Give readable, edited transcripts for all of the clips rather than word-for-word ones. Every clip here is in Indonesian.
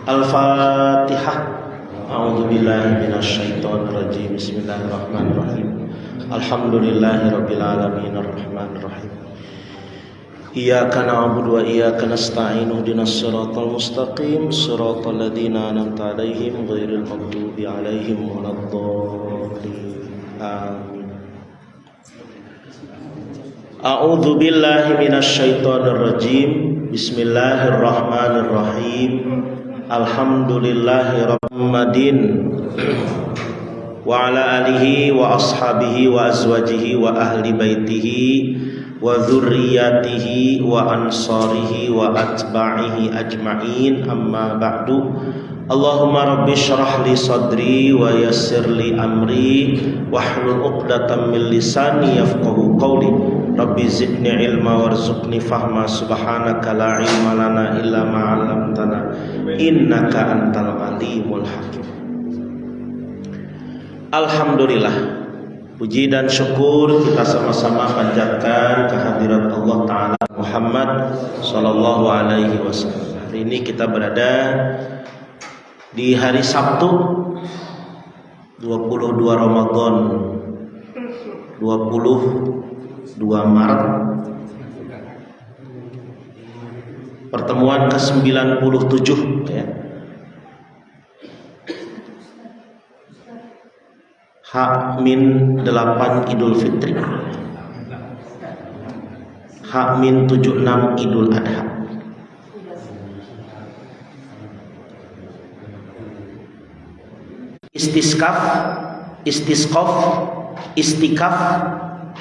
Al-Fatihah. A'udzubillahi minasyaitonirrajim. Bismillahirrahmanirrahim. Alhamdulillahirabbil alamin arrahmanirrahim. Iyyaka na'budu wa iyyaka nasta'in ihdinas siratal mustaqim siratal ladzina an'amta 'alaihim ghairil maghdubi 'alaihim waladdallin. Amin. A'udzu billahi minasyaitonir rajim. Bismillahirrahmanirrahim. Alhamdulillahi Muhammadin wa ala alihi wa ashabihi wa azwajihi wa ahli baitihi wa dzurriyyatihi wa ansarihi wa atba'ihi ajma'in, amma ba'du. Allahumma rabbi syrah li sadri wa yassir li amri wahlul 'uqdatam min lisani yafqahu qawli. Rabbi zidni ilma warzuqni fahma. Subhanaka la ilma lana illa ma 'allamtana innaka antal alimul hakim. Alhamdulillah, puji dan syukur kita sama-sama panjatkan kehadirat Allah Ta'ala Muhammad Sallallahu Alaihi Wasallam. Hari ini kita berada di hari Sabtu 22 Ramadan 22 Maret, pertemuan ke-97 ya. H-8 Idul Fitri, H-76 Idul Adha. Istisqaf, istisqaf, istikaf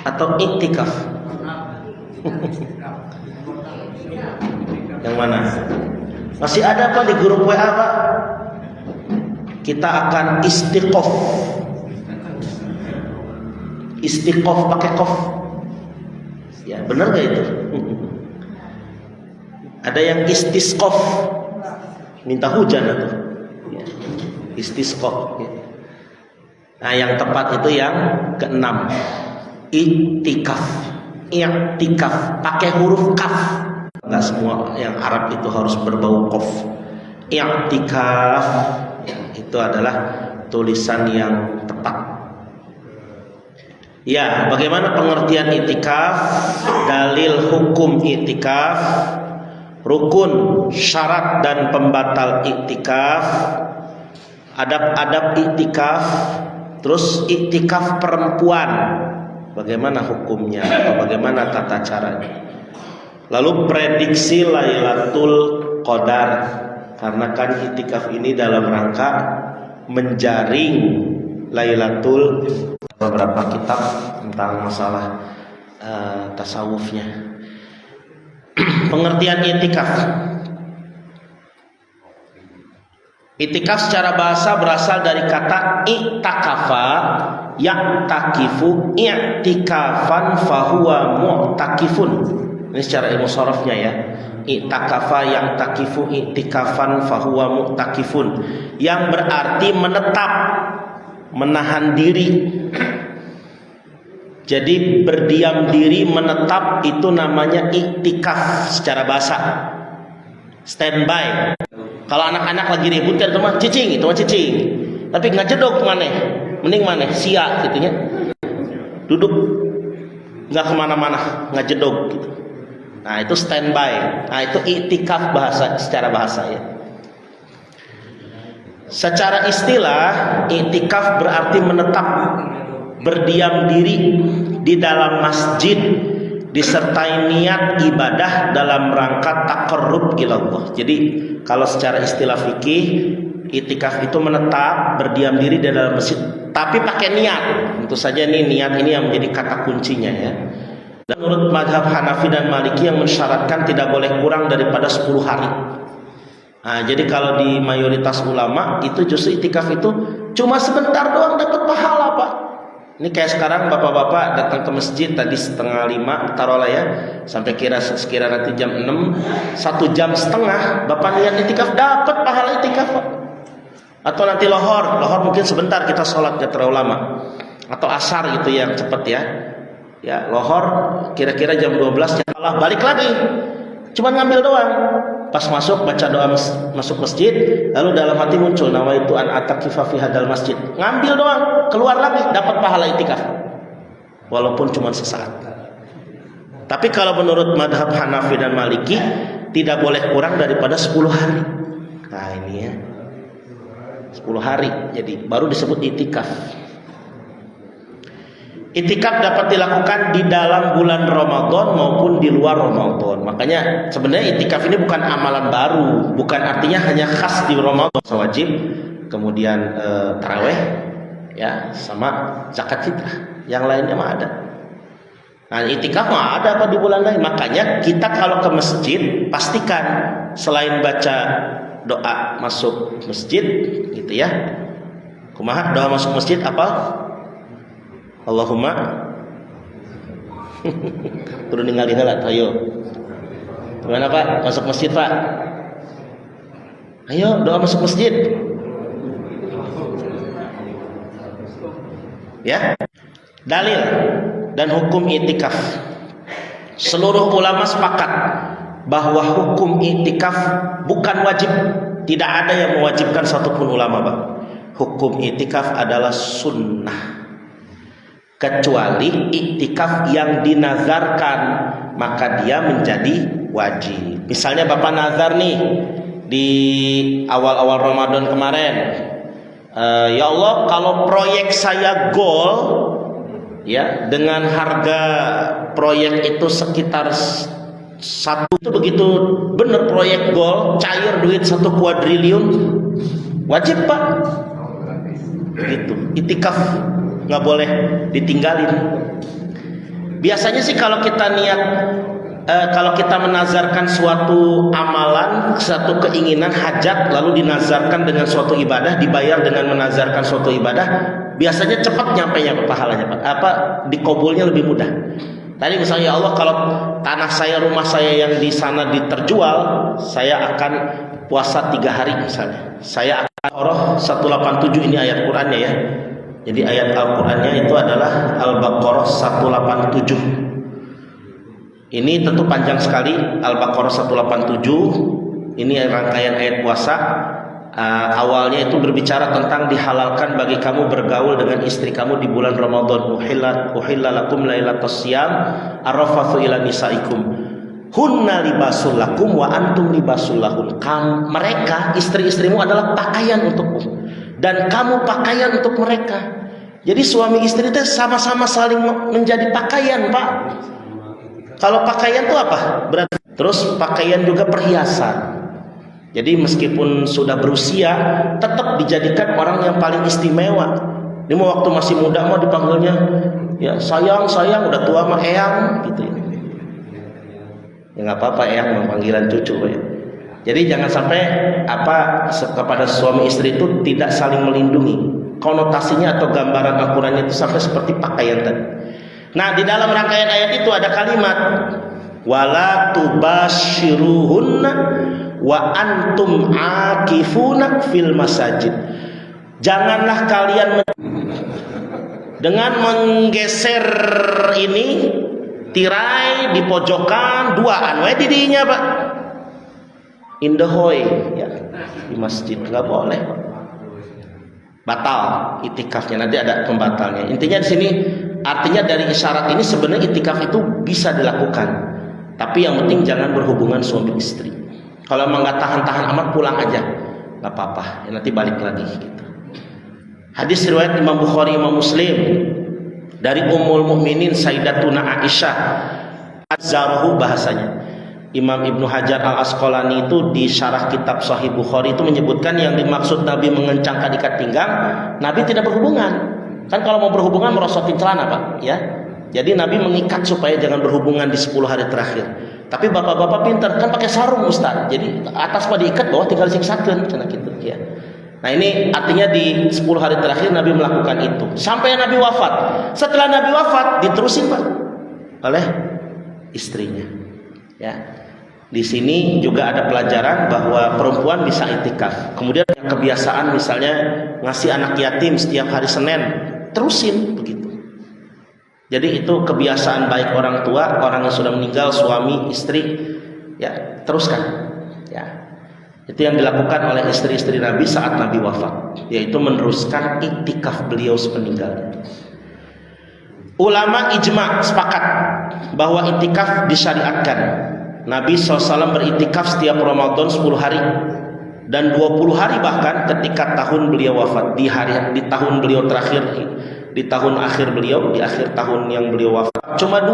atau iktikaf? Yang mana? Masih ada apa di grup WA, Pak? Kita akan istiqof. Istiqof pakai kof. Ya, benar gak itu? Ada yang istisqof, minta hujan atau ya. Istisqof ya. Nah, yang tepat itu yang keenam, iktikaf. Iktikaf pakai huruf kaf. Enggak semua yang Arab itu harus berbau qaf. Iktikaf ya, itu adalah tulisan yang tepat. Ya, bagaimana pengertian iktikaf? Dalil hukum iktikaf, rukun, syarat dan pembatal iktikaf, adab-adab iktikaf, terus iktikaf perempuan, bagaimana hukumnya atau bagaimana tata caranya. Lalu prediksi Lailatul Qadar, karena kan iktikaf ini dalam rangka menjaring Lailatul, beberapa kitab tentang masalah tasawufnya. Pengertian iktikaf. Iktikaf secara bahasa berasal dari kata iktakafa, yaktakifu, iktikafan fahuwa mu'takifun. Ini secara ilmu sharafnya ya. Iktakafa yaktakifu, iktikafan fahuwa mu'takifun, yang berarti menetap, menahan diri. Jadi berdiam diri, menetap, itu namanya iktikaf secara bahasa. Standby. Kalau anak-anak lagi ribut kan itu mah cicing, itu mah cicing. Tapi ngajedog maneh, mending maneh sia gitunya. Duduk nggak kemana-mana, ngajedog gitu. Nah itu standby. Nah itu iktikaf bahasa, secara bahasa ya. Secara istilah, iktikaf berarti menetap, berdiam diri di dalam masjid, disertai niat ibadah dalam rangka taqarrub ilallah. Jadi kalau secara istilah fikih, iktikaf itu menetap, berdiam diri di dalam masjid, tapi pakai niat. Tentu saja nih niat ini yang menjadi kata kuncinya ya. Dan menurut mazhab Hanafi dan Maliki yang mensyaratkan tidak boleh kurang daripada 10 hari. Nah, jadi kalau di mayoritas ulama itu justru iktikaf itu cuma sebentar doang dapat pahala, Pak. Ini kayak sekarang bapak-bapak datang ke masjid tadi 4:30 taruhlah ya, sampai sekira nanti jam 6, 1,5 jam bapak niat iktikaf, dapat pahala iktikaf, Pak. Atau nanti lohor mungkin sebentar kita sholat, gak terlalu lama. Atau asar gitu yang cepat ya. Ya, lohor kira-kira jam 12 malah balik lagi. Cuman ngambil doang. Pas masuk baca doa masuk masjid, lalu dalam hati muncul nawaitu an atakifa fi hadal masjid. Ngambil doang, keluar lagi dapat pahala itikaf. Walaupun cuma sesaat. Tapi kalau menurut madhab Hanafi dan Maliki tidak boleh kurang daripada 10 hari. Nah ini ya, 10 hari. Jadi baru disebut itikaf. Itikaf dapat dilakukan di dalam bulan Ramadan maupun di luar Ramadan. Makanya sebenarnya itikaf ini bukan amalan baru, bukan artinya hanya khas di Ramadan. Wajib, kemudian taraweh, ya, sama zakat fitrah. Yang lainnya mah ada. Nah, itikaf mah ada apa di bulan lain. Makanya kita kalau ke masjid pastikan selain baca doa masuk masjid, gitu ya. Kumaha doa masuk masjid apa? Allahumma turun ningali heula ayo. Gimana Pak? Masuk masjid Pak? Ayo doa masuk masjid. Ya. Dalil dan hukum itikaf. Seluruh ulama sepakat bahwa hukum itikaf bukan wajib. Tidak ada yang mewajibkan satupun ulama, Pak. Hukum itikaf adalah sunnah. Kecuali iktikaf yang dinazarkan, maka dia menjadi wajib. Misalnya Bapak nazar nih di awal-awal Ramadan kemarin, ya Allah, kalau proyek saya goal, ya, dengan harga proyek itu sekitar satu, itu begitu bener proyek goal, cair duit 1 kuadriliun, wajib Pak. Gitu. Iktikaf nggak boleh ditinggalin. Biasanya sih kalau kita niat, kalau kita menazarkan suatu amalan, suatu keinginan, hajat, lalu dinazarkan dengan suatu ibadah, dibayar dengan menazarkan suatu ibadah, biasanya cepat nyampainya pahalanya, Pak. Apa dikabulnya lebih mudah. Tadi misalnya, ya Allah, kalau tanah saya, rumah saya yang di sana diterjual, saya akan puasa 3 hari misalnya. Saya akan Al-Baqarah 187, ini ayat Qur'annya ya. Jadi ayat Al-Qur'annya itu adalah Al-Baqarah 187. Ini tentu panjang sekali, Al-Baqarah 187. Ini rangkaian ayat puasa. Awalnya itu berbicara tentang dihalalkan bagi kamu bergaul dengan istri kamu di bulan Ramadan. Uhilla lakum lailatas siyam arrafathu ila nisaikum. Hunna libasul lakum wa antum libasul lahun. Mereka, istri-istrimu adalah pakaian untukmu, dan kamu pakaian untuk mereka. Jadi suami istri itu sama-sama saling menjadi pakaian, Pak. Kalau pakaian itu apa? Berarti terus pakaian juga perhiasan. Jadi meskipun sudah berusia, tetap dijadikan orang yang paling istimewa. Ini mau waktu masih muda mau dipanggilnya, ya sayang, udah tua mah eyang, gitu ya. Ya nggak apa-apa, eyang panggilan cucu ya. Jadi jangan sampai kepada suami istri itu tidak saling melindungi. Konotasinya atau gambaran Al-Qur'annya itu sampai seperti pakaian tadi. Nah, di dalam rangkaian ayat itu ada kalimat wala tubashiruhunna wa antum akifuna fil masajid. Janganlah kalian dengan menggeser ini tirai di pojokan duaan we didinya, Pak. Indahoy ya, di masjid nggak boleh, Pak. Batal itikafnya, nanti ada pembatalnya. Intinya di sini artinya dari isyarat ini sebenarnya itikaf itu bisa dilakukan, tapi yang penting jangan berhubungan suami istri. Kalau emang nggak tahan-tahan amat pulang aja, nggak apa-apa. Ya, nanti balik lagi. Gitu. Hadis riwayat Imam Bukhari, Imam Muslim dari Ummul Mukminin Sayyidatuna Aisyah Az-Zarahu bahasanya. Imam Ibnu Hajar Al-Asqalani itu di syarah kitab Sahih Bukhari itu menyebutkan yang dimaksud Nabi mengencangkan ikat pinggang, Nabi tidak berhubungan. Kan kalau mau berhubungan merosotin celana, Pak, ya. Jadi Nabi mengikat supaya jangan berhubungan di 10 hari terakhir. Tapi bapak-bapak pintar kan pakai sarung, Ustaz. Jadi atas pada diikat, bawah tinggal siksakeun cenah kitu ya. Nah, ini artinya di 10 hari terakhir Nabi melakukan itu sampai Nabi wafat. Setelah Nabi wafat diterusin, Pak, oleh istrinya. Ya. Di sini juga ada pelajaran bahwa perempuan bisa itikaf. Kemudian kebiasaan misalnya ngasih anak yatim setiap hari Senin, terusin begitu. Jadi itu kebiasaan baik orang tua, orang yang sudah meninggal, suami, istri, ya teruskan. Ya, itu yang dilakukan oleh istri-istri Nabi saat Nabi wafat, yaitu meneruskan iktikaf beliau sepeninggalnya. Ulama ijma sepakat bahwa iktikaf disyariatkan. Nabi SAW beriktikaf setiap Ramadan 10 hari dan 20 hari bahkan ketika tahun beliau wafat, di tahun beliau terakhir, di tahun akhir beliau, di akhir tahun yang beliau wafat. Cuma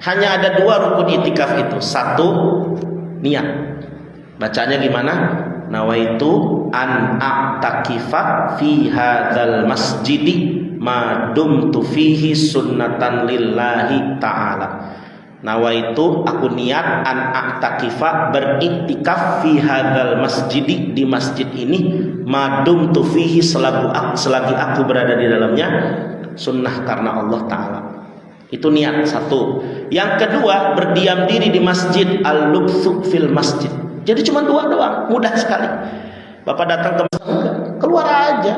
hanya ada dua rukun iktikaf itu. Satu, niat. Bacanya gimana? Nawaitu an a'takifa fi hadzal masjidi ma dumtu fihi sunnatan lillahi ta'ala. Nawaitu, aku niat an a'takifa, beriktikaf fi hadzal masjidi, di masjid ini, madum tu fihi, selagi aku berada di dalamnya, sunnah karena Allah Ta'ala. Itu niat satu. Yang kedua, berdiam diri di masjid, al-lubthu fil masjid. Jadi cuma dua doang, mudah sekali. Bapak datang ke masjid, keluar aja,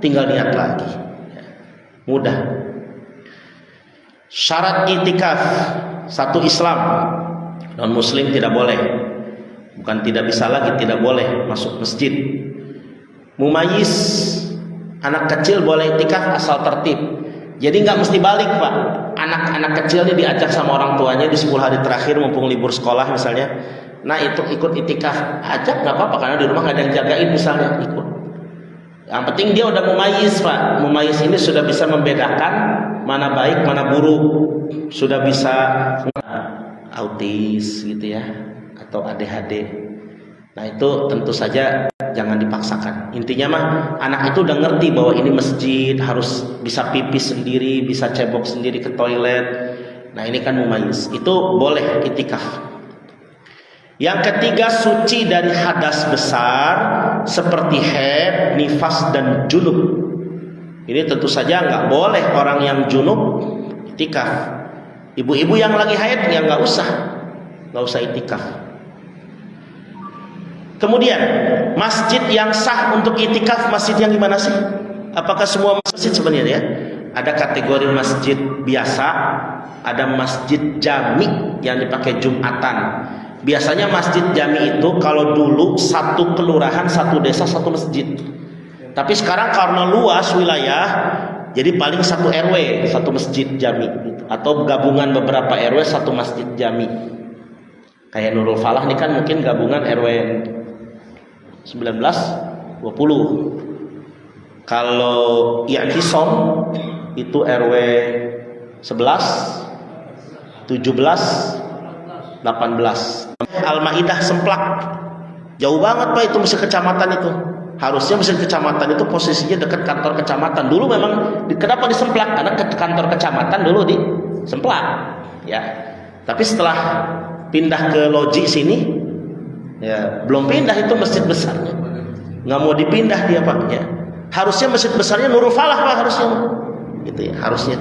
tinggal niat lagi, mudah. Syarat iktikaf: satu, Islam. Non muslim tidak boleh, bukan tidak bisa lagi, tidak boleh masuk masjid. Mumayyiz, anak kecil boleh iktikaf asal tertib. Jadi nggak mesti balik, Pak. Anak-anak kecilnya diajak sama orang tuanya di 10 hari terakhir mumpung libur sekolah misalnya. Nah itu ikut iktikaf, ajak nggak apa-apa karena di rumah nggak ada yang jagain misalnya, ikut. Yang penting dia udah mumayyiz, Pak. Mumayyiz ini sudah bisa membedakan mana baik, mana buruk. Sudah bisa autis gitu ya, atau ADHD. Nah itu tentu saja jangan dipaksakan. Intinya mah anak itu udah ngerti bahwa ini masjid, harus bisa pipis sendiri, bisa cebok sendiri ke toilet. Nah ini kan mumayyiz, itu boleh iktikaf. Yang ketiga, suci dari hadas besar seperti haid, nifas, dan junub. Ini tentu saja nggak boleh orang yang junub iktikaf. Ibu-ibu yang lagi haid ya nggak usah iktikaf. Kemudian masjid yang sah untuk iktikaf, masjid yang gimana sih? Apakah semua masjid sebenarnya ya? Ada kategori masjid biasa, ada masjid jami yang dipakai Jumatan. Biasanya masjid jami itu kalau dulu satu kelurahan, satu desa, satu masjid. Tapi sekarang karena luas wilayah, jadi paling satu RW, satu masjid jami, atau gabungan beberapa RW satu masjid jami. Kayak Nurul Falah ini kan mungkin gabungan RW 19, 20. Kalau I'tisom itu RW 11, 17, 18. Al-Maidah Semplak, jauh banget Pak, itu mesti kecamatan itu. Harusnya mesti kecamatan itu posisinya dekat kantor kecamatan. Dulu memang kenapa di Semplak? Karena kantor kecamatan dulu di Semplak, ya. Tapi setelah pindah ke Loji sini, ya belum pindah itu masjid besarnya. Nggak mau dipindah dia Pak, ya. Harusnya masjid besarnya Nurul Falah Pak, harusnya, gitu ya, harusnya.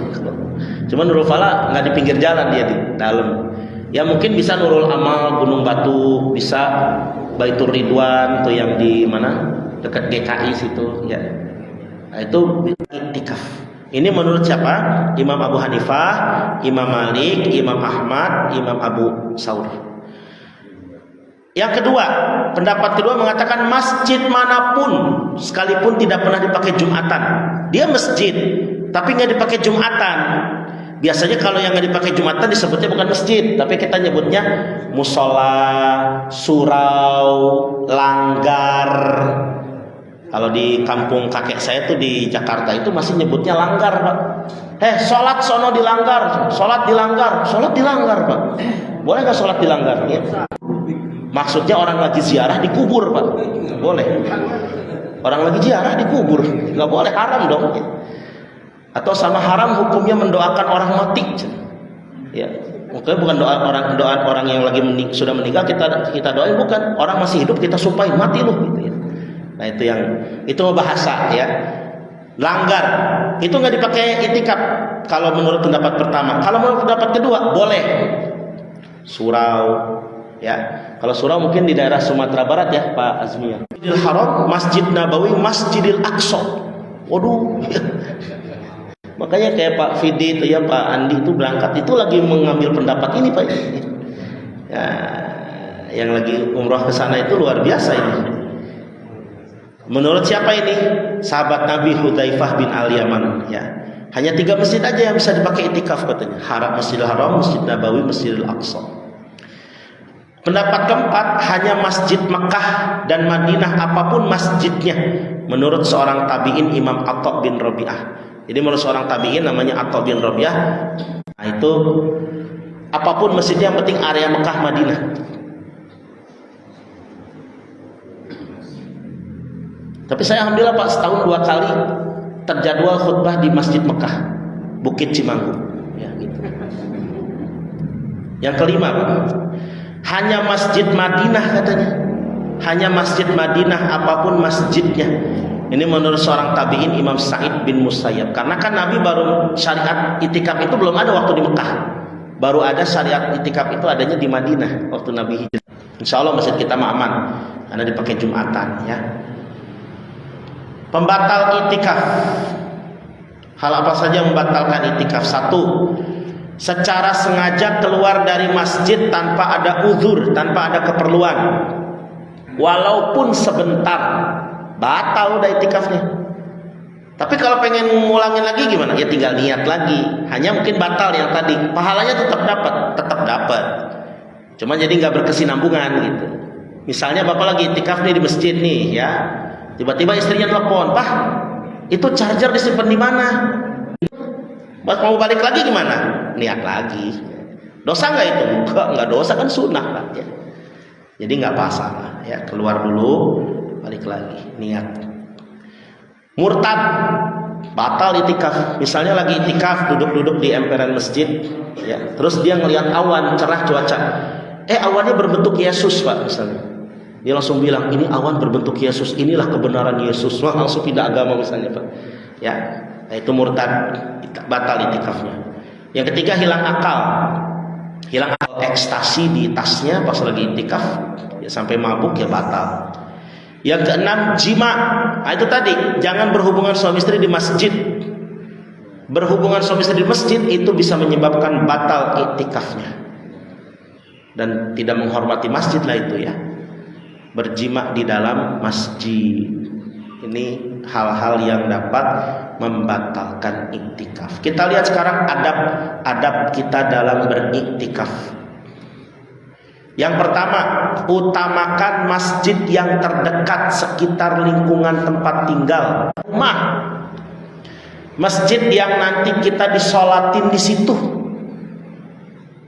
Cuma Nurul Falah nggak di pinggir jalan, dia di dalam. Ya mungkin bisa Nurul Amal Gunung Batu, bisa Baitur Ridwan tuh yang di mana dekat GKI situ ya. Nah, itu iktikaf. Ini menurut siapa? Imam Abu Hanifah, Imam Malik, Imam Ahmad, Imam Abu Saur. Yang kedua, pendapat kedua mengatakan masjid manapun sekalipun tidak pernah dipakai Jumatan, dia masjid tapi nggak dipakai Jumatan. Biasanya kalau yang nggak dipakai Jumatan disebutnya bukan masjid, tapi kita nyebutnya musola, surau, langgar. Kalau di kampung kakek saya tuh di Jakarta itu masih nyebutnya langgar Pak. Sholat sono di langgar, sholat di langgar, Pak. Boleh nggak sholat di langgar? Ya. Maksudnya orang lagi ziarah dikubur Pak, boleh. Orang lagi ziarah dikubur, nggak boleh, haram dong. Ya. Atau sama haram hukumnya mendoakan orang mati, ya. Mungkin bukan doa orang yang lagi sudah meninggal kita doain, bukan. Orang masih hidup kita sumpahin mati loh, gitu ya. Nah itu bahasa ya. Langgar itu nggak dipakai iktikaf kalau menurut pendapat pertama. Kalau menurut pendapat kedua boleh. Surau, ya. Kalau surau mungkin di daerah Sumatera Barat ya Pak Azmi ya. Masjidil Haram, Masjid Nabawi, Masjidil Aqsa. Waduh. Makanya kayak Pak Fidi itu ya, Pak Andi itu berangkat itu lagi mengambil pendapat ini Pak. Ya, yang lagi umroh ke sana itu luar biasa ini. Menurut siapa ini? Sahabat Nabi Hudzaifah bin Al-Yaman ya. Hanya 3 masjid aja yang bisa dipakai itikaf katanya. Masjidil Haram, Masjid Nabawi, Masjidil Aqsa. Pendapat keempat, hanya Masjid Mekah dan Madinah apapun masjidnya. Menurut seorang tabi'in Imam Atha bin Rabi'ah. Jadi menurut seorang tabi'in namanya Atha bin Rabi'ah, nah itu apapun masjidnya yang penting area Mekah Madinah. Tapi saya alhamdulillah Pak setahun 2 kali terjadwal khutbah di Masjid Mekah, Bukit Cimanggu. Ya, gitu. Yang kelima Pak, hanya Masjid Madinah katanya. Hanya Masjid Madinah apapun masjidnya. Ini menurut seorang tabi'in Imam Sa'id bin Musayyab. Karena kan Nabi baru syariat itikaf itu belum ada waktu di Mekah. Baru ada syariat itikaf itu adanya di Madinah waktu Nabi hijrah. Insya Allah masjid kita aman karena dipakai Jumatan ya. Pembatal itikaf. Hal apa saja yang membatalkan itikaf? 1. Secara sengaja keluar dari masjid tanpa ada uzur, tanpa ada keperluan, walaupun sebentar, batal udah itikafnya. Tapi kalau pengen ngulangin lagi gimana? Ya tinggal niat lagi. Hanya mungkin batal yang tadi, pahalanya tetap dapat. Cuma jadi nggak berkesinambungan gitu. Misalnya bapak lagi itikaf nih di masjid nih ya, tiba-tiba istrinya telepon, "Pak, itu charger disimpan di mana? Mau balik lagi gimana?" Niat lagi. Dosa nggak itu? Nggak dosa, kan sunnah lah ya. Jadi nggak masalah ya, keluar dulu, balik lagi, niat. Murtad, batal itikaf. Misalnya lagi itikaf, duduk-duduk di emperan masjid ya, terus dia ngelihat awan cerah cuaca. Awannya berbentuk Yesus Pak misalnya. Dia langsung bilang, "Ini awan berbentuk Yesus, inilah kebenaran Yesus." Wah, langsung pindah agama misalnya Pak. Ya, itu murtad, batal itikafnya. Yang ketiga, hilang akal. Hilang akal, ekstasi di tasnya pas lagi itikaf ya, sampai mabuk ya batal. Yang keenam, jima. Nah, itu tadi, jangan berhubungan suami istri di masjid. Berhubungan suami istri di masjid itu bisa menyebabkan batal itikafnya. Dan tidak menghormati masjid lah itu ya. Berjima di dalam masjid. Ini hal-hal yang dapat membatalkan iktikaf. Kita lihat sekarang adab kita dalam beriktikaf. Yang pertama, utamakan masjid yang terdekat sekitar lingkungan tempat tinggal. Rumah, masjid yang nanti kita disolatin di situ.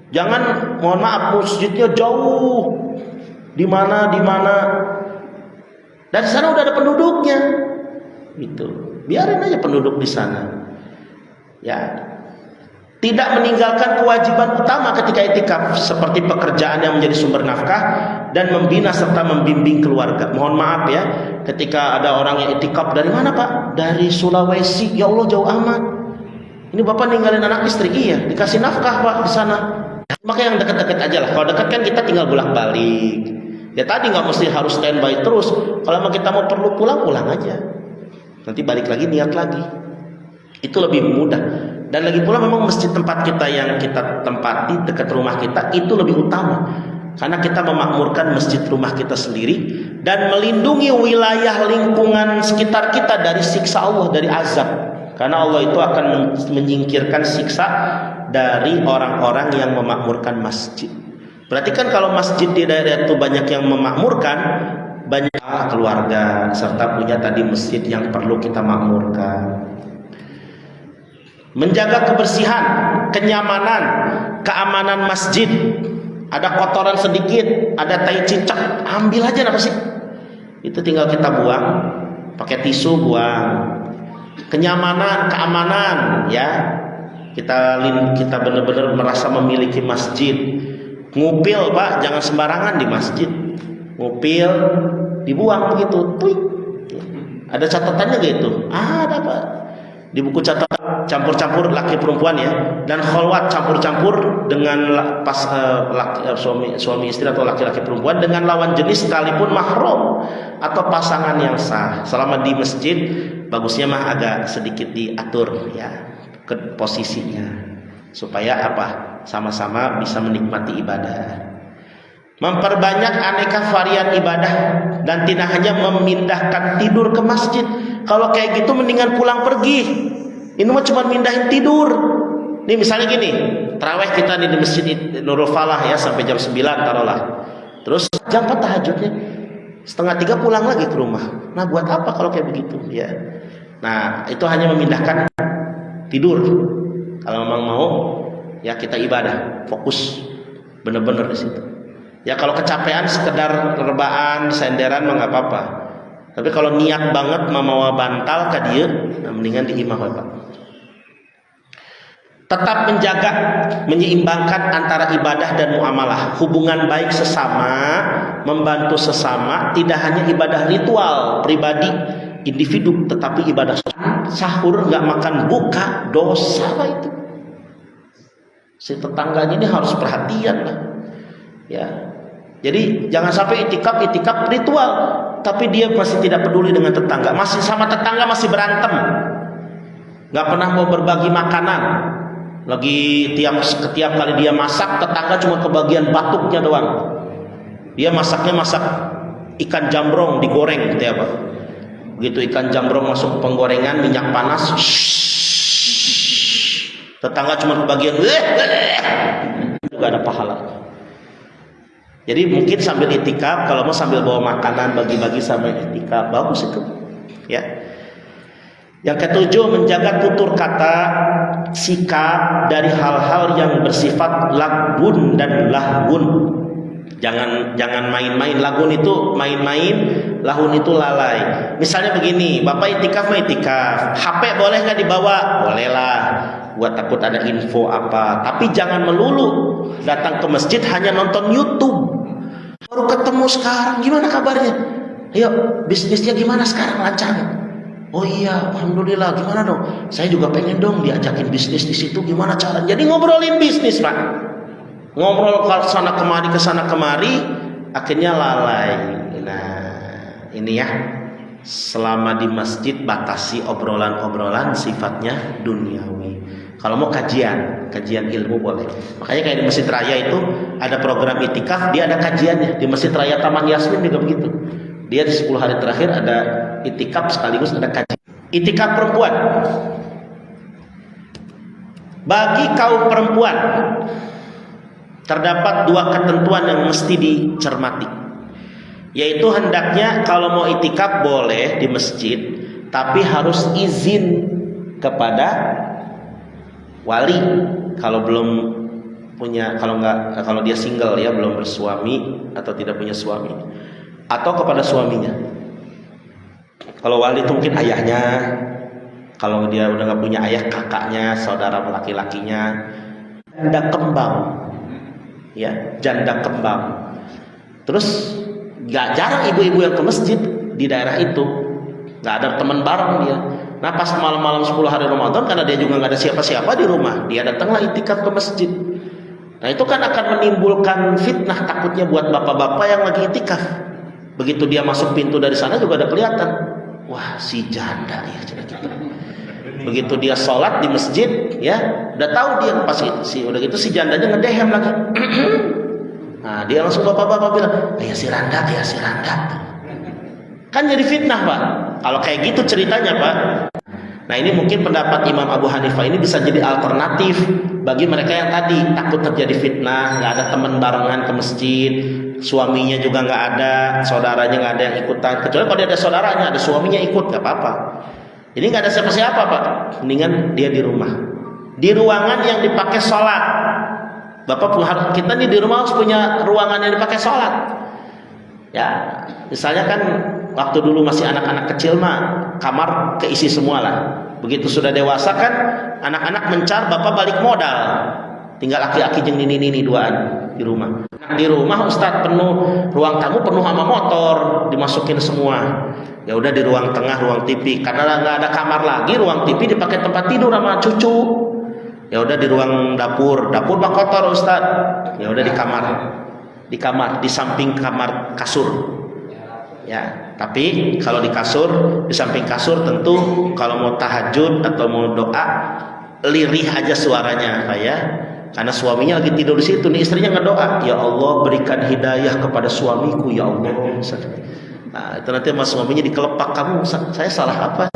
Jangan, mohon maaf, masjidnya jauh, di mana. Dan di sana udah ada penduduknya, gitu. Biarin aja penduduk di sana. Ya, tidak meninggalkan kewajiban utama ketika itikaf seperti pekerjaan yang menjadi sumber nafkah dan membina serta membimbing keluarga. Mohon maaf ya, ketika ada orang yang itikaf dari mana Pak? Dari Sulawesi. Ya Allah, jauh amat. Ini Bapak ninggalin anak istri, iya, dikasih nafkah Pak di sana. Maka yang dekat-dekat aja lah. Kalau dekat kan kita tinggal bolak-balik. Ya tadi nggak mesti harus standby terus. Kalau kita mau perlu pulang aja. Nanti balik lagi, niat lagi. Itu lebih mudah. Dan lagi pula memang masjid tempat kita yang kita tempati dekat rumah kita itu lebih utama. Karena kita memakmurkan masjid rumah kita sendiri dan melindungi wilayah lingkungan sekitar kita dari siksa Allah, dari azab. Karena Allah itu akan menyingkirkan siksa dari orang-orang yang memakmurkan masjid. Berarti kan kalau masjid di daerah itu banyak yang memakmurkan, banyak keluarga serta punya tadi masjid yang perlu kita makmurkan. Menjaga kebersihan, kenyamanan, keamanan masjid. Ada kotoran sedikit, ada tai cicak, ambil aja apa sih? Itu tinggal kita buang, pakai tisu buang. Kenyamanan, keamanan, ya. Kita benar-benar merasa memiliki masjid. Ngupil Pak, jangan sembarangan di masjid. Ngupil dibuang begitu. Tuik. Ada catatannya gitu. Ada Pak. Di buku catatan campur-campur laki perempuan ya, dan kholwat campur-campur dengan suami istri atau laki-laki perempuan dengan lawan jenis sekalipun mahram atau pasangan yang sah. Selama di masjid bagusnya mah agak sedikit diatur ya. ke posisinya supaya apa? Sama-sama bisa menikmati ibadah. Memperbanyak aneka varian ibadah dan tidak hanya memindahkan tidur ke masjid. Kalau kayak gitu mendingan pulang pergi. Ini mah cuma mindahin tidur. Nih misalnya gini, tarawih kita di Masjid Nurul Falah ya sampai jam 9 taruhlah. Terus jam 4 tahajudnya 2:30 pulang lagi ke rumah. Nah buat apa kalau kayak begitu ya? Nah itu hanya memindahkan tidur. Kalau memang mau ya kita ibadah, fokus bener-bener di situ. Ya kalau kecapean sekedar rebaan, senderan mah nggak apa-apa. Tapi kalau niat banget memawa bantal ka dieu, nah mendingan di imah Pak. Tetap menjaga, menyeimbangkan antara ibadah dan muamalah, hubungan baik sesama, membantu sesama, tidak hanya ibadah ritual pribadi individu, tetapi ibadah sahur nggak makan buka dosa itu. Si tetangganya ini harus perhatian lah. Ya. Jadi jangan sampai itikaf ritual, tapi dia masih tidak peduli dengan tetangga, masih sama tetangga masih berantem, nggak pernah mau berbagi makanan. Lagi setiap kali dia masak, tetangga cuma kebagian batuknya doang. Dia masak ikan jambrong digoreng gitu ya Pak. Begitu ikan jambrong masuk ke penggorengan, minyak panas, tetangga cuma kebagian, juga ada pahala. Jadi mungkin sambil itikaf, kalau mau sambil bawa makanan bagi-bagi sambil itikaf, bagus itu. Ya. Yang ketujuh, menjaga tutur kata, sikap dari hal-hal yang bersifat lagun dan lahun. Jangan main-main. Lagun itu main-main, lahun itu lalai. Misalnya begini, Bapak itikaf mah itikaf, HP boleh nggak dibawa? Bolehlah. Buat takut ada info apa. Tapi jangan melulu datang ke masjid hanya nonton YouTube. Baru ketemu sekarang, gimana kabarnya? Ayo, bisnisnya gimana sekarang, lancar? Oh iya, alhamdulillah. Gimana dong? Saya juga pengen dong diajakin bisnis di situ. Gimana caranya? Jadi ngobrolin bisnis, Pak. Ngobrol ke sana kemari, akhirnya lalai. Nah, ini ya. Selama di masjid batasi obrolan-obrolan sifatnya duniawi. Kalau mau kajian ilmu boleh. Makanya kayak di Masjid Raya itu ada program itikaf, dia ada kajiannya. Di Masjid Raya Taman Yasmin juga begitu. Dia di 10 hari terakhir ada itikaf sekaligus ada kajian. Itikaf perempuan. Bagi kaum perempuan terdapat 2 ketentuan yang mesti dicermati. Yaitu hendaknya kalau mau itikaf boleh di masjid, tapi harus izin kepada wali. Kalau belum punya, kalau dia single ya, belum bersuami atau tidak punya suami, atau kepada suaminya. Kalau wali itu mungkin ayahnya, kalau dia udah nggak punya ayah, kakaknya, saudara laki-lakinya. Janda kembang, ya, janda kembang. Terus nggak jarang ibu-ibu yang ke masjid di daerah itu, nggak ada teman bareng dia. Nah pas malam-malam 10 hari Ramadan, karena dia juga nggak ada siapa-siapa di rumah, dia datanglah itikaf ke masjid. Nah itu kan akan menimbulkan fitnah takutnya buat bapak-bapak yang lagi itikaf. Begitu dia masuk pintu dari sana juga ada kelihatan, wah si janda ya. Begitu dia sholat di masjid, ya udah tahu dia pas udah gitu si jandanya ngedehem lagi. Nah dia langsung bapak-bapak bilang, ya si Randa. Kan jadi fitnah Pak. Kalau kayak gitu ceritanya Pak. Nah ini mungkin pendapat Imam Abu Hanifah ini bisa jadi alternatif bagi mereka yang tadi takut terjadi fitnah, nggak ada teman barengan ke masjid, suaminya juga nggak ada, saudaranya nggak ada yang ikutan. Kecuali kalau dia ada saudaranya, ada suaminya ikut, nggak apa-apa. Jadi nggak ada siapa-siapa Pak. Mendingan dia di rumah, di ruangan yang dipakai sholat. Bapak kita nih di rumah harus punya ruangan yang dipakai sholat. Ya, misalnya kan waktu dulu masih anak-anak kecil mah kamar keisi semua lah. Begitu sudah dewasa kan anak-anak mencar, bapak balik modal. Tinggal aki-aki jeung nini duaan di rumah. Di rumah Ustadz penuh, ruang tamu penuh sama motor, dimasukin semua. Ya udah di ruang tengah, ruang TV. Karena nggak ada kamar lagi, ruang TV dipakai tempat tidur sama cucu. Ya udah di ruang dapur mah kotor Ustadz. Ya udah di kamar, di samping kamar kasur. Ya, tapi kalau di kasur, di samping kasur tentu kalau mau tahajud atau mau doa lirih aja suaranya, Pak ya. Karena suaminya lagi tidur di situ, nih istrinya ngedoa, ya Allah berikan hidayah kepada suamiku ya Allah. Nah, itu nanti mas suaminya dikelepak, kamu saya salah apa?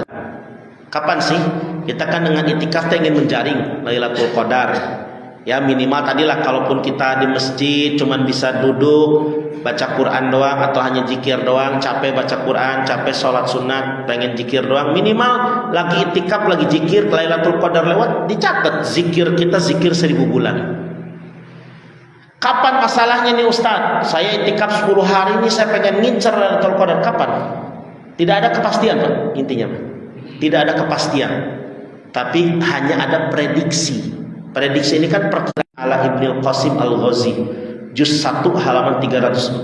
Kapan sih kita kan dengan itikaf ingin menjaring Lailatul Qadar? Ya minimal tadilah kalaupun kita di masjid cuman bisa duduk baca Quran doang atau hanya zikir doang, capek baca Quran, capek sholat sunat, pengen zikir doang, minimal lagi itikaf lagi zikir Lailatul Qadar lewat dicatat zikir kita zikir 1000 bulan. Kapan masalahnya nih Ustaz? Saya itikaf 10 hari ini saya pengen ngincer Lailatul Qadar, kapan? Tidak ada kepastian Pak, intinya Pak. Tidak ada kepastian, tapi hanya ada prediksi. Prediksi ini kan perkiraan ala Ibnu Qasim Al-Ghazi, juz 1 halaman 304.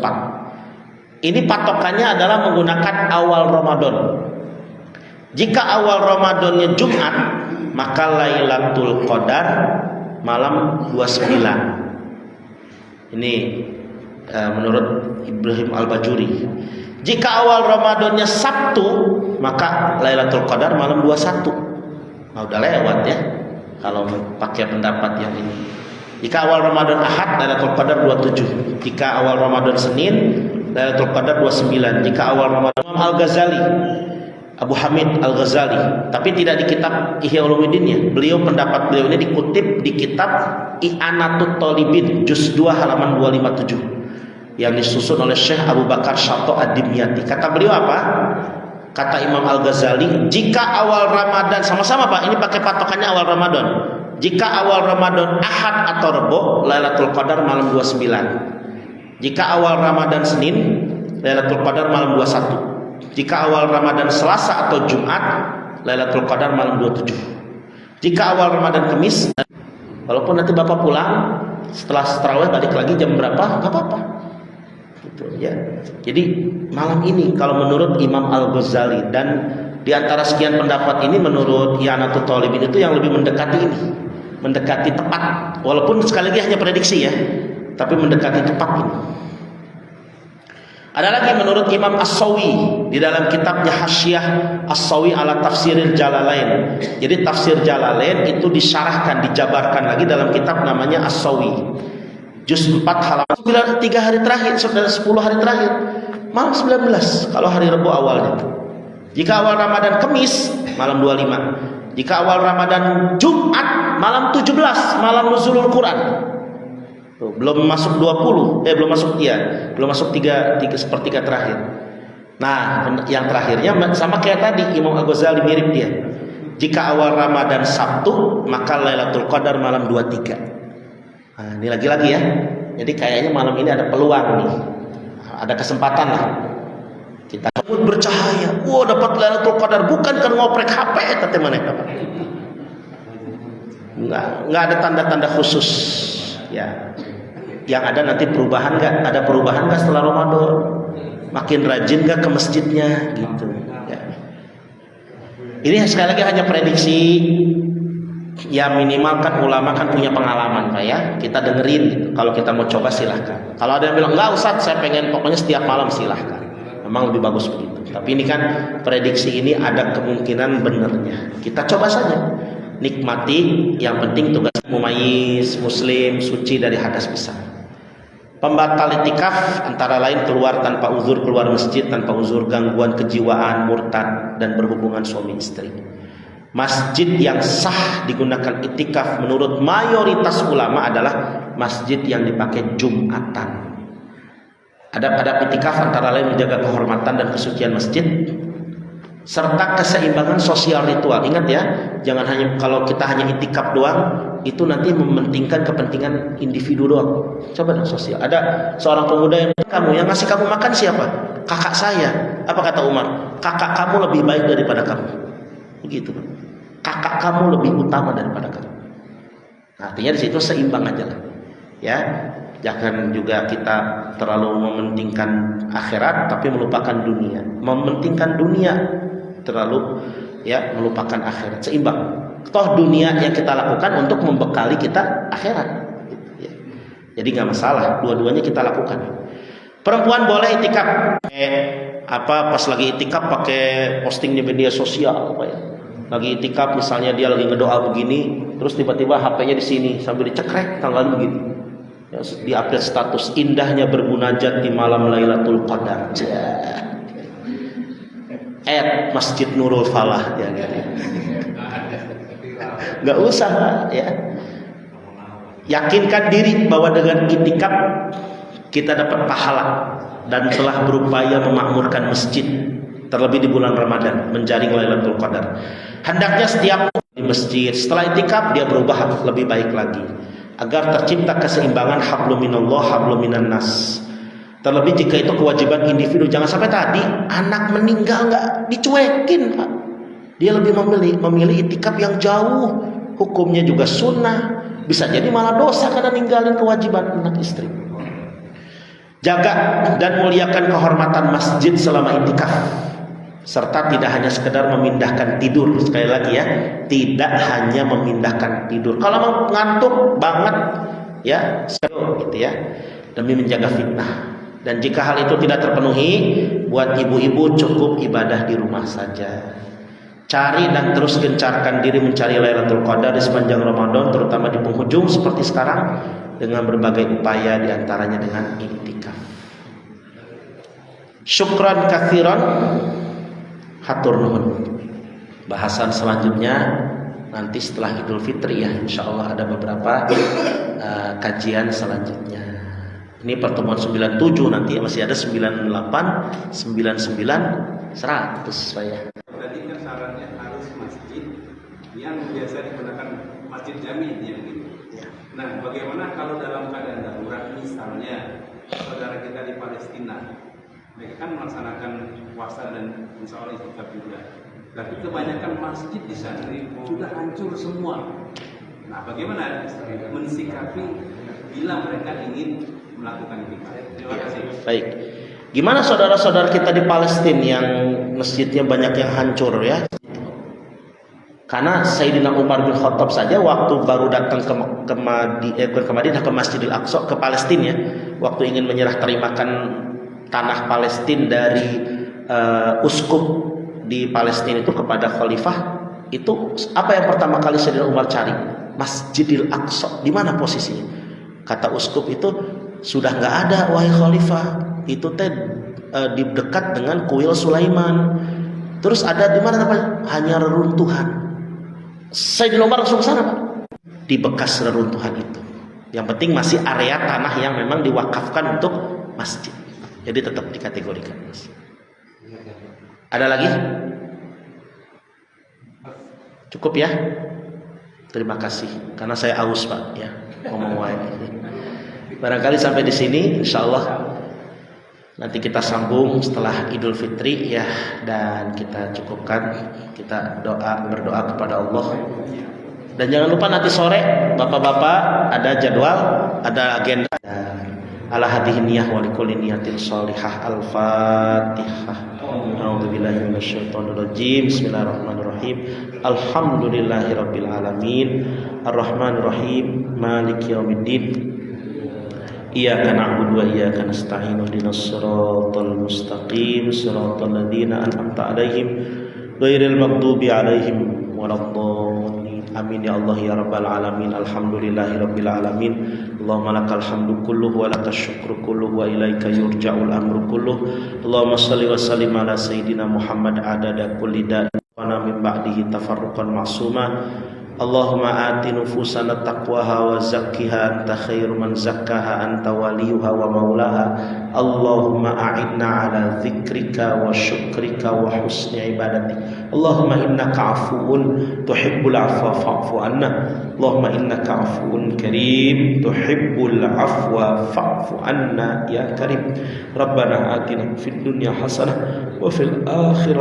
Ini patokannya adalah menggunakan awal Ramadan. Jika awal Ramadannya Jumat, maka Lailatul Qadar malam 29. Ini menurut Ibrahim Al-Bajuri. Jika awal Ramadannya Sabtu, maka Lailatul Qadar malam 21. Nah, udah lewat ya kalau pakai pendapat yang ini. Jika awal Ramadan Ahad, Lailatul Qadar 27. Jika awal Ramadan Senin, Lailatul Qadar 29. Jika awal Ramadan Imam Al-Ghazali, Abu Hamid Al-Ghazali, tapi tidak di kitab Ihya Ulumuddin ya. Pendapat beliau ini dikutip di kitab I'anatut Thalibin juz 2 halaman 257 yang disusun oleh Syekh Abu Bakar Syato Ad-Dimyati. Kata beliau apa? Kata Imam Al-Ghazali, jika awal Ramadan, sama-sama Pak, ini pakai patokannya awal Ramadan. Jika awal Ramadan Ahad atau Rebo, Lailatul Qadar malam 29. Jika awal Ramadan Senin, Lailatul Qadar malam 21. Jika awal Ramadan Selasa atau Jumat, Lailatul Qadar malam 27. Jika awal Ramadan Kamis, walaupun nanti Bapak pulang setelah tarawih balik lagi jam berapa, enggak apa-apa. Gitu ya. Jadi malam ini kalau menurut Imam Al-Ghazali, dan di antara sekian pendapat ini menurut I'anatut Thalibin itu yang lebih mendekati ini, mendekati tepat, walaupun sekali lagi hanya prediksi ya, tapi mendekati tepat ini. Ada lagi menurut Imam As-Sawi di dalam kitabnya Hasyiah As-Sawi ala Tafsiril Jalalain. Jadi tafsir Jalalain itu disyarahkan, dijabarkan lagi dalam kitab namanya As-Sawi. Juz 4 halaman 3 hari terakhir, 10 hari terakhir malam 19 kalau hari Rabu awalnya. Jika awal Ramadan Kamis malam 25. Jika awal Ramadan Jumat malam 17, malam nuzulul Quran. Tuh, belum masuk 20, belum masuk 3 sepertiga terakhir. Nah, yang terakhirnya sama kayak tadi Imam Al-Ghazali mirip dia. Jika awal Ramadan Sabtu, maka Lailatul Qadar malam 23. Nah, ini lagi-lagi ya. Jadi kayaknya malam ini ada peluang nih. Ada kesempatan lah. Kita bercahaya. Wah, dapat Lailatul Qadar, bukan kan ngoprek HP tete mana Pak. Enggak ada tanda-tanda khusus. Ya. Yang ada nanti perubahan enggak? Ada perubahan enggak setelah Ramadan? Makin rajin enggak ke masjidnya gitu ya. Ini sekali lagi hanya prediksi. Ya minimal kan ulama kan punya pengalaman Pak ya. Kita dengerin gitu. Kalau kita mau coba silahkan. Kalau ada yang bilang enggak Ustaz, saya pengen pokoknya setiap malam, silahkan. Memang lebih bagus begitu. Tapi ini kan prediksi ini ada kemungkinan benernya. Kita coba saja. Nikmati, yang penting tugas mumayyiz, muslim, suci dari hadas besar. Pembatal itikaf antara lain keluar tanpa uzur, keluar masjid tanpa uzur, gangguan kejiwaan, murtad, dan berhubungan suami istri. Masjid yang sah digunakan itikaf menurut mayoritas ulama adalah masjid yang dipakai Jumatan. Adab-adab itikaf antara lain menjaga kehormatan dan kesucian masjid serta keseimbangan sosial ritual. Ingat ya, jangan hanya kalau kita hanya itikaf doang, itu nanti mementingkan kepentingan individu doang. Coba dong sosial. Ada seorang pemuda yang ngasih kamu makan siapa? Kakak saya. Apa kata Umar? Kakak kamu lebih baik daripada kamu. Begitu. Kakak kamu lebih utama daripada kamu. Nah, artinya di situ seimbang aja lah. Ya. Jangan juga kita terlalu mementingkan akhirat tapi melupakan dunia. Mementingkan dunia terlalu ya melupakan akhirat. Seimbang. Toh dunia yang kita lakukan untuk membekali kita akhirat. Ya. Jadi nggak masalah, dua-duanya kita lakukan. Perempuan boleh itikaf. Pas lagi itikaf pakai posting di media sosial apa ya? Lagi itikaf misalnya dia lagi ngedoa begini, terus tiba-tiba HP-nya di sini sambil dicekrek tanggal begini. Ya, di-update status indahnya bermunajat di malam Lailatul Qadar. Masjid Nurul Falah ya gitu. Nggak usah ya. Yakinkan diri bahwa dengan itikaf kita dapat pahala dan telah berupaya memakmurkan masjid, terlebih di bulan Ramadan menjaring Lailatul Qadar. Hendaknya setiap di masjid setelah itikaf dia berubah lebih baik lagi agar tercipta keseimbangan hablum minallah hablum minan nas. Terlebih jika itu kewajiban individu, jangan sampai tadi anak meninggal nggak dicuekin, Pak. Dia lebih memilih itikaf yang jauh, hukumnya juga sunnah, bisa jadi malah dosa karena ninggalin kewajiban anak istri. Jaga dan muliakan kehormatan masjid selama itikaf, serta tidak hanya sekedar memindahkan tidur. Sekali lagi ya, tidak hanya memindahkan tidur. Kalau mau ngantuk banget ya, gitu ya, demi menjaga fitnah. Dan jika hal itu tidak terpenuhi, buat ibu-ibu cukup ibadah di rumah saja. Cari dan terus gencarkan diri mencari Lailatul Qadar di sepanjang Ramadan, terutama di penghujung seperti sekarang, dengan berbagai upaya diantaranya dengan iktikaf. Syukran katsiran, hatur nuhun. Bahasan selanjutnya nanti setelah Idul Fitri ya, insyaallah ada beberapa kajian selanjutnya. Ini pertemuan 97, nanti masih ada 98, 99, 100 saya. Tadi kan syaratnya harus masjid yang biasa digunakan masjid jami yang gitu. Ya. Nah, bagaimana kalau dalam keadaan darurat, misalnya saudara kita di Palestina, mereka kan melaksanakan puasa dan insya Allah itikaf juga. Tapi kebanyakan masjid di sana sudah hancur semua. Nah, bagaimana mensikapi bila mereka ingin melakukan itikaf? Terima kasih. Baik. Gimana saudara-saudara kita di Palestina yang masjidnya banyak yang hancur ya? Karena Sayyidina Umar bin Khattab saja waktu baru datang ke Madinah, ke Masjidil Aqsa, ke Palestina ya, waktu ingin menyerah terimakan tanah Palestina dari uskup di Palestina itu kepada khalifah, itu apa yang pertama kali Sayyidina Umar cari? Masjidil Aqsa. Di mana posisinya? Kata uskup itu, sudah nggak ada wahai khalifah, itu teh di dekat dengan kuil Sulaiman. Terus ada di mana namanya? Hanya reruntuhan. Sayyidina Umar langsung sana, Pak. Di bekas reruntuhan itu. Yang penting masih area tanah yang memang diwakafkan untuk masjid. Jadi tetap dikategorikan. Ada lagi? Cukup ya? Terima kasih. Karena saya aus, Pak, ya. Ngomong wae. Barangkali sampai di sini, insyaallah nanti kita sambung setelah Idul Fitri ya, dan kita cukupkan, kita berdoa kepada Allah. Dan jangan lupa nanti sore bapak-bapak ada jadwal, ada agenda. Ala hadhihi niyyah wa likulli niyatin shalihah. Al-Fatihah. A'udzubillahi minasyaitonir rajim. Bismillahirrahmanirrahim. Alhamdulillahirabbil alamin. Arrahmanir rahim. Maliki yaumiddin. Iyyaka na'budu wa iyyaka nasta'in. Ihdinas siratal mustaqim, siratal ladzina an'amta 'alaihim ghairil maghdubi 'alaihim waladdallin. Amin ya Allah ya rabbal alamin. Alhamdulillahirabbil alamin. Allahumma lakal hamdu kulluhu wa lakash syukru kulluhu wa ilaika yurja'ul amru kulluhu. Allahumma shalli wa sallim ala sayyidina Muhammad adada kulli da'in wa min ba'dihi tafarruqan ma'suma. Allahumma ati nufusana taqwaha wa zakkiha anta khairu man zakkaha anta waliyuha wa maulaha. Allahumma a'inna ala dzikrika wa syukrika wa husni ibadatik. Allahumma innaka afuwun tuhibbul afwa fa'fu anna. Allahumma innaka afuwun karim tuhibbul afwa fa'fu anna ya karim. Rabbana atina fid dunya hasanah wa fil akhirati